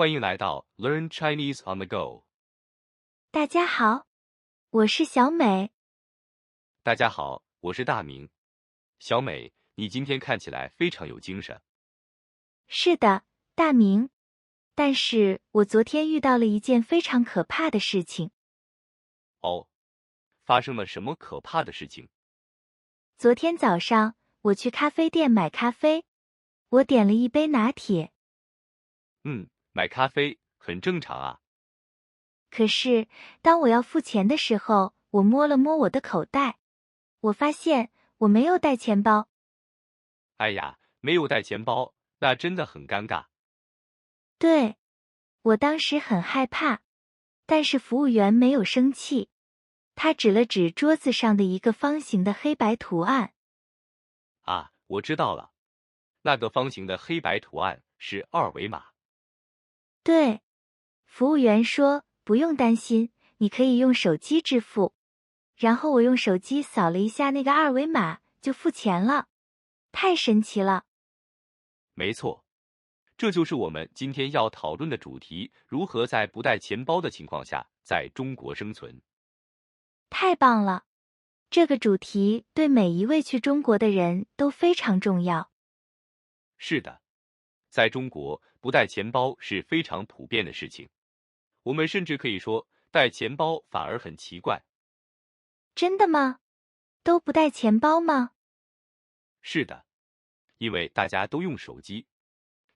欢迎来到 Learn Chinese on the Go。大家好，我是小美。大家好，我是大明。小美，你今天看起来非常有精神。是的，大明。但是我昨天遇到了一件非常可怕的事情。哦，发生了什么可怕的事情？昨天早上我去咖啡店买咖啡，我点了一杯拿铁。买咖啡很正常啊。可是当我要付钱的时候，我摸了摸我的口袋，我发现我没有带钱包。哎呀，没有带钱包，那真的很尴尬。对，我当时很害怕，但是服务员没有生气，他指了指桌子上的一个方形的黑白图案。啊，我知道了，那个方形的黑白图案是二维码。对，服务员说不用担心，你可以用手机支付。然后我用手机扫了一下那个二维码，就付钱了。太神奇了！没错，这就是我们今天要讨论的主题：如何在不带钱包的情况下在中国生存。太棒了！这个主题对每一位去中国的人都非常重要。是的，在中国，不带钱包是非常普遍的事情。我们甚至可以说，带钱包反而很奇怪。真的吗？都不带钱包吗？是的，因为大家都用手机。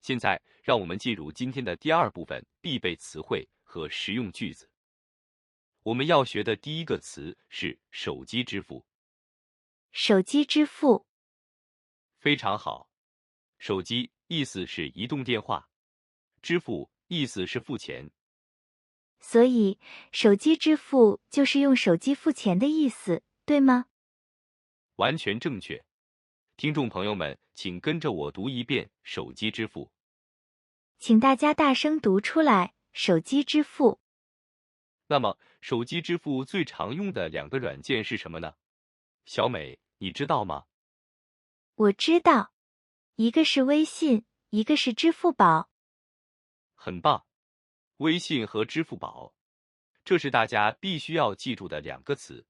现在，让我们进入今天的第二部分：必备词汇和实用句子。我们要学的第一个词是手机支付。手机支付。非常好。手机意思是移动电话，支付意思是付钱。所以，手机支付就是用手机付钱的意思，对吗？完全正确。听众朋友们，请跟着我读一遍手机支付。请大家大声读出来，手机支付。那么，手机支付最常用的两个软件是什么呢？小美，你知道吗？我知道，一个是微信，一个是支付宝。很棒，微信和支付宝，这是大家必须要记住的两个词。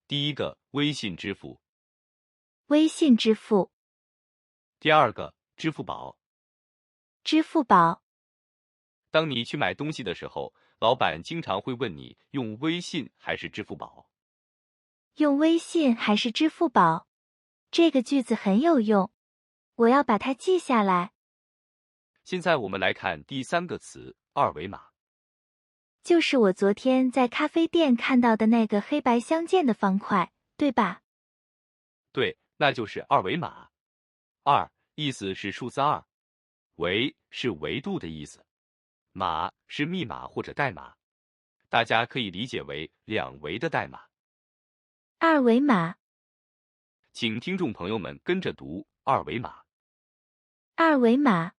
第一个，微信支付；微信支付。第二个，支付宝。支付宝。当你去买东西的时候，老板经常会问你用微信还是支付宝。用微信还是支付宝？这个句子很有用，我要把它记下来。现在我们来看第三个词，二维码。就是我昨天在咖啡店看到的那个黑白相间的方块，对吧？对，那就是二维码。二意思是数字二，维是维度的意思，码是密码或者代码，大家可以理解为两维的代码。二维码。请听众朋友们跟着读二维码。二维码。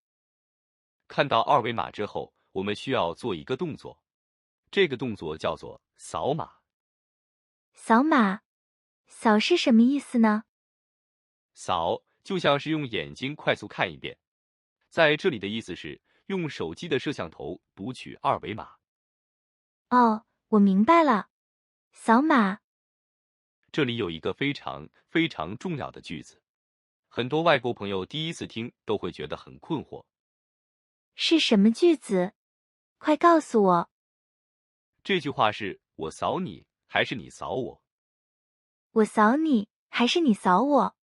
看到二维码之后，我们需要做一个动作，这个动作叫做扫码。扫码。扫是什么意思呢？扫就像是用眼睛快速看一遍，在这里的意思是用手机的摄像头读取二维码。哦，我明白了。扫码。这里有一个非常非常重要的句子，很多外国朋友第一次听都会觉得很困惑。是什么句子？快告诉我。这句话是我扫你，还是你扫我？我扫你，还是你扫我？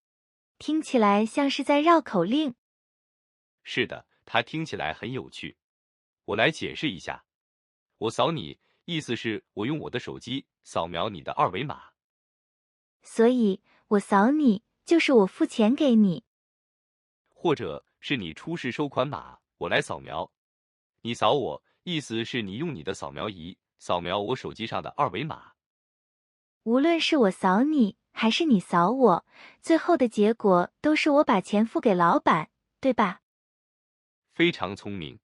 听起来像是在绕口令。是的，它听起来很有趣。我来解释一下，我扫你，意思是我用我的手机扫描你的二维码。所以，我扫你，就是我付钱给你。或者是你出示收款码，我来扫描。你扫我，意思是你用你的扫描仪扫描我手机上的二维码。无论是我扫你，还是你扫我，最后的结果都是我把钱付给老板，对吧？非常聪明，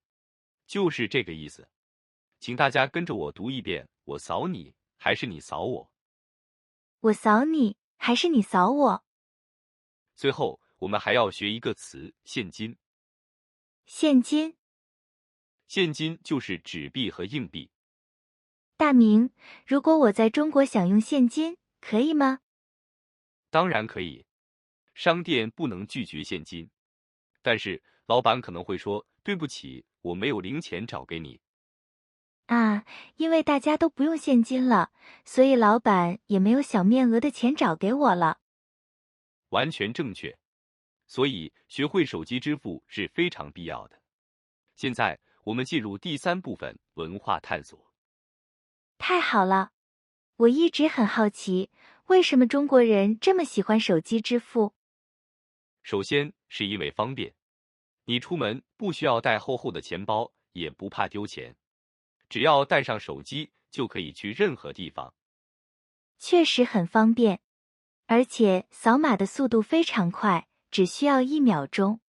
就是这个意思。请大家跟着我读一遍：我扫你，还是你扫我？我扫你，还是你扫我？最后，我们还要学一个词：现金。现金。现金就是纸币和硬币。大明，如果我在中国想用现金，可以吗？当然可以，商店不能拒绝现金，但是老板可能会说对不起，我没有零钱找给你。啊，因为大家都不用现金了，所以老板也没有小面额的钱找给我了。完全正确。所以学会手机支付是非常必要的。现在我们进入第3部分文化探索。太好了，我一直很好奇，为什么中国人这么喜欢手机支付？首先是因为方便，你出门不需要带厚厚的钱包，也不怕丢钱，只要带上手机就可以去任何地方。确实很方便，而且扫码的速度非常快，只需要1秒钟。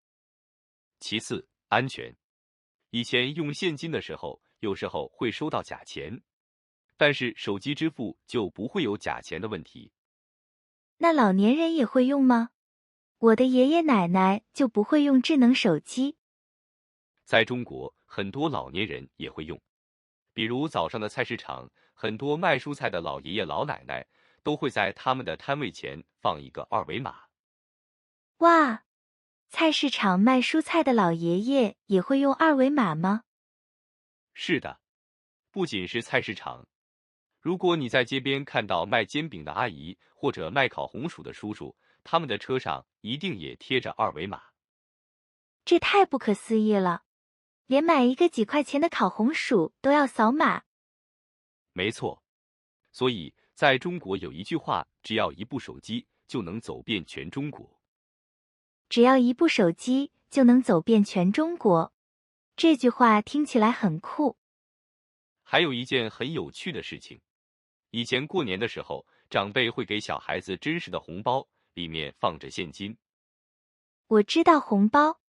其次，安全。以前用现金的时候，有时候会收到假钱，但是手机支付就不会有假钱的问题。那老年人也会用吗？我的爷爷奶奶就不会用智能手机。在中国，很多老年人也会用，比如早上的菜市场，很多卖蔬菜的老爷爷老奶奶都会在他们的摊位前放一个二维码。哇，菜市场卖蔬菜的老爷爷也会用二维码吗？是的，不仅是菜市场，如果你在街边看到卖煎饼的阿姨或者卖烤红薯的叔叔，他们的车上一定也贴着二维码。这太不可思议了，连买一个几块钱的烤红薯都要扫码。没错，所以在中国有一句话，只要一部手机就能走遍全中国。只要一部手机就能走遍全中国，这句话听起来很酷。还有一件很有趣的事情，以前过年的时候，长辈会给小孩子真实的红包，里面放着现金。我知道红包，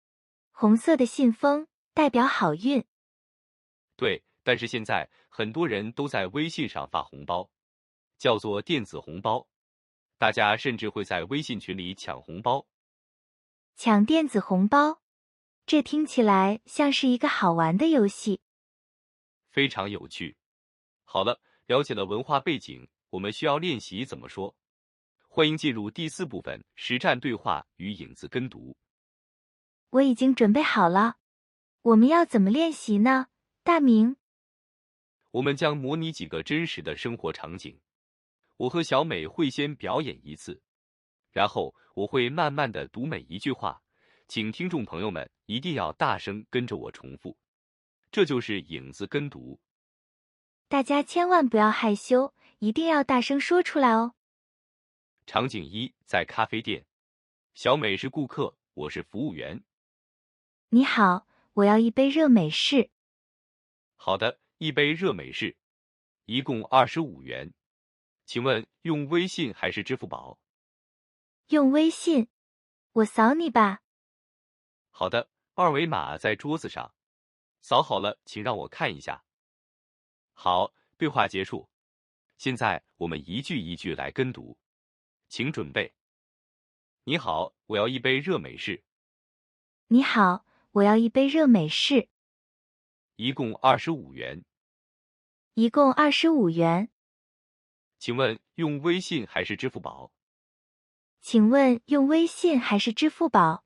红色的信封代表好运。对，但是现在很多人都在微信上发红包，叫做电子红包，大家甚至会在微信群里抢红包。抢电子红包，这听起来像是一个好玩的游戏。非常有趣。好了，了解了文化背景，我们需要练习怎么说。欢迎进入第4部分实战对话与影子跟读。我已经准备好了，我们要怎么练习呢？大明，我们将模拟几个真实的生活场景，我和小美会先表演一次，然后我会慢慢的读每一句话，请听众朋友们一定要大声跟着我重复，这就是影子跟读。大家千万不要害羞，一定要大声说出来哦。场景1，在咖啡店，小美是顾客，我是服务员。你好，我要一杯热美式。好的，一杯热美式，一共25元。请问用微信还是支付宝？用微信，我扫你吧。好的，二维码在桌子上，扫好了，请让我看一下。好，对话结束。现在我们一句一句来跟读，请准备。你好，我要一杯热美式。你好，我要一杯热美式。一共25元。一共25元。请问用微信还是支付宝？请问用微信还是支付宝？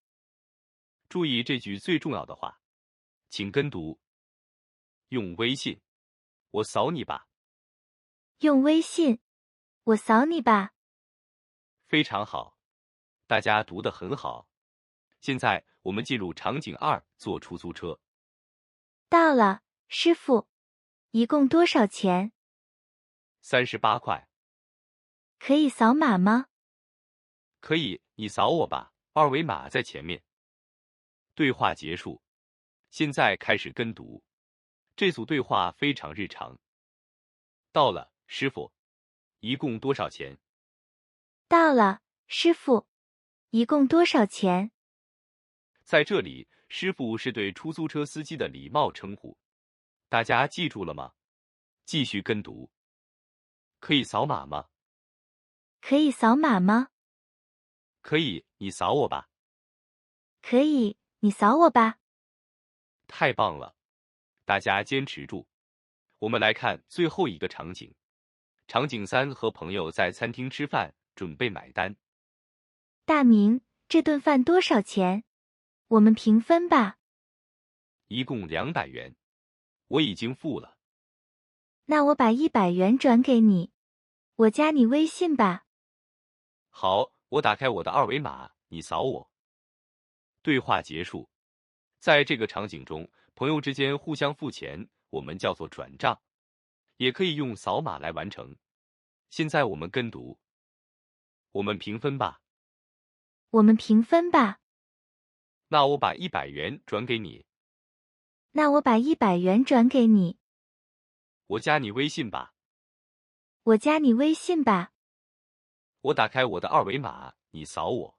注意这句最重要的话，请跟读。用微信，我扫你吧。用微信，我扫你吧。非常好，大家读得很好。现在我们进入场景2，坐出租车。到了，师傅，一共多少钱？38块。可以扫码吗？可以，你扫我吧，二维码在前面。对话结束，现在开始跟读。这组对话非常日常。到了，师傅，一共多少钱？到了，师傅，一共多少钱？在这里，师傅是对出租车司机的礼貌称呼，大家记住了吗？继续跟读。可以扫码吗？可以扫码吗？可以，你扫我吧。可以，你扫我吧。太棒了！大家坚持住。我们来看最后一个场景。场景3，和朋友在餐厅吃饭，准备买单。大明，这顿饭多少钱？我们平分吧。一共200元，我已经付了。那我把100元转给你，我加你微信吧。好，我打开我的二维码，你扫我。对话结束。在这个场景中，朋友之间互相付钱，我们叫做转账，也可以用扫码来完成。现在我们跟读，我们平分吧。我们平分吧。那我把100元转给你。那我把100元转给你，我加你微信吧。我加你微信吧。我打开我的二维码，你扫我。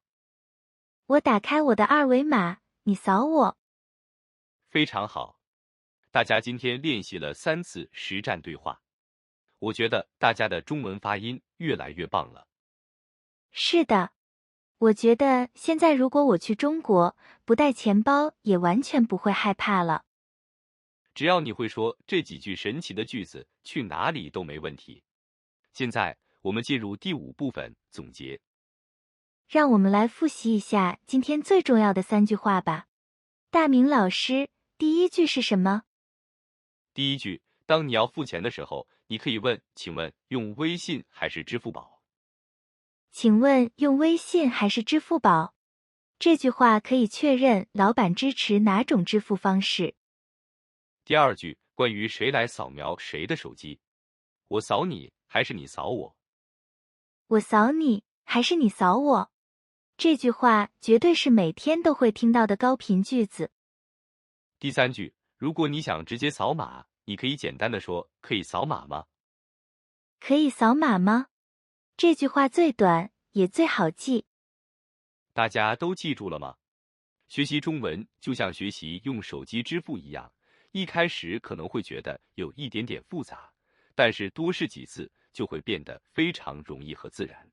我打开我的二维码，你扫我。非常好，大家今天练习了3次实战对话，我觉得大家的中文发音越来越棒了。是的，我觉得现在如果我去中国，不带钱包也完全不会害怕了。只要你会说这几句神奇的句子，去哪里都没问题。现在我们进入第5部分总结。让我们来复习一下今天最重要的3句话吧。大明老师，第一句是什么？第一句，当你要付钱的时候，你可以问，请问用微信还是支付宝？请问用微信还是支付宝？这句话可以确认老板支持哪种支付方式。第二句，关于谁来扫描谁的手机，我扫你还是你扫我？我扫你还是你扫我？这句话绝对是每天都会听到的高频句子。第三句，如果你想直接扫码，你可以简单的说，可以扫码吗？可以扫码吗？这句话最短，也最好记。大家都记住了吗？学习中文就像学习用手机支付一样，一开始可能会觉得有一点点复杂，但是多试几次就会变得非常容易和自然。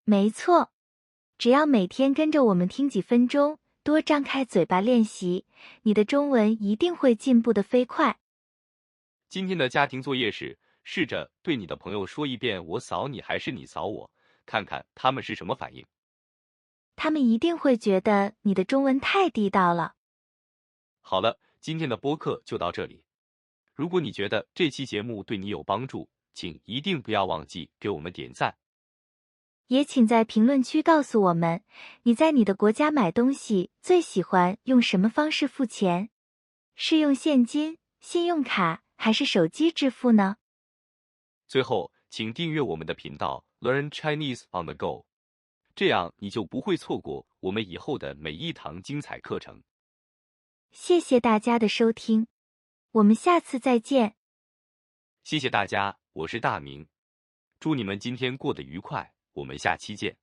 没错，只要每天跟着我们听几分钟，多张开嘴巴练习，你的中文一定会进步得飞快。今天的家庭作业是，试着对你的朋友说一遍我扫你还是你扫我，看看他们是什么反应。他们一定会觉得你的中文太地道了。好了，今天的播客就到这里。如果你觉得这期节目对你有帮助，请一定不要忘记给我们点赞。也请在评论区告诉我们，你在你的国家买东西最喜欢用什么方式付钱？是用现金、信用卡还是手机支付呢？最后，请订阅我们的频道 Learn Chinese on the Go， 这样你就不会错过我们以后的每一堂精彩课程。谢谢大家的收听，我们下次再见。谢谢大家，我是大明，祝你们今天过得愉快，我们下期见。